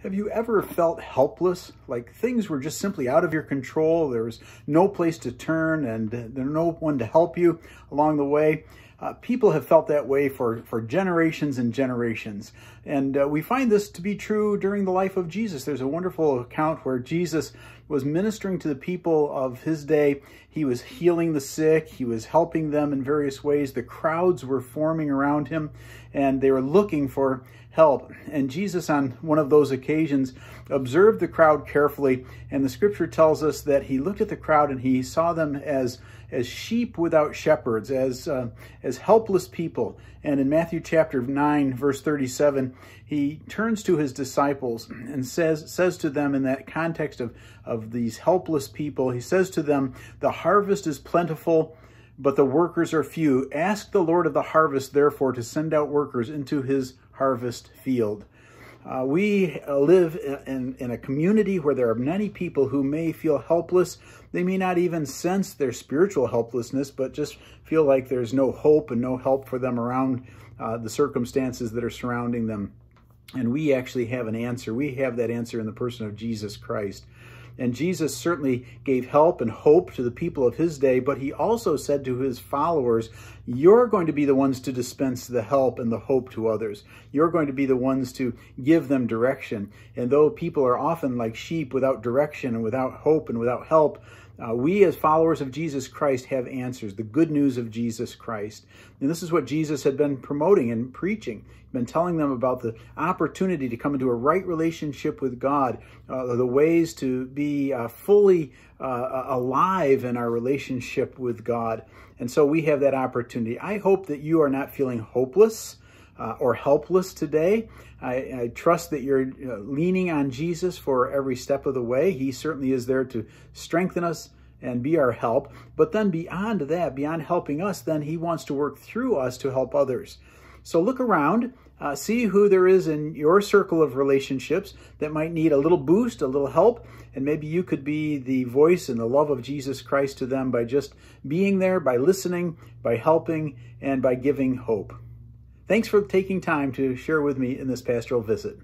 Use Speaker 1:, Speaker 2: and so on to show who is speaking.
Speaker 1: Have you ever felt helpless, like things were just simply out of your control? There was no place to turn and there's no one to help you along the way. People have felt that way for generations and generations. And we find this to be true during the life of Jesus. There's a wonderful account where Jesus was ministering to the people of his day. He was healing the sick. He was helping them in various ways. The crowds were forming around him and they were looking for help. And Jesus, on one of those occasions, observed the crowd carefully. And the scripture tells us that he looked at the crowd and he saw them as sheep without shepherds, as helpless people. And in Matthew chapter 9, verse 37, he turns to his disciples and says to them in that context of these helpless people, he says to them, "The harvest is plentiful, but the workers are few. Ask the Lord of the harvest, therefore, to send out workers into his harvest field." We live in a community where there are many people who may feel helpless. They may not even sense their spiritual helplessness, but just feel like there's no hope and no help for them around the circumstances that are surrounding them. And we actually have an answer. We have that answer in the person of Jesus Christ. And Jesus certainly gave help and hope to the people of his day, but he also said to his followers, you're going to be the ones to dispense the help and the hope to others. You're going to be the ones to give them direction. And though people are often like sheep without direction and without hope and without help, we as followers of Jesus Christ have answers, the good news of Jesus Christ. And this is what Jesus had been promoting and preaching. He'd been telling them about the opportunity to come into a right relationship with God, the ways to be fully alive in our relationship with God. And so we have that opportunity. I hope that you are not feeling hopeless or helpless today. I trust that you're leaning on Jesus for every step of the way. He certainly is there to strengthen us and be our help. But then beyond that, beyond helping us, then he wants to work through us to help others. So look around, see who there is in your circle of relationships that might need a little boost, a little help, and maybe you could be the voice and the love of Jesus Christ to them by just being there, by listening, by helping, and by giving hope. Thanks for taking time to share with me in this pastoral visit.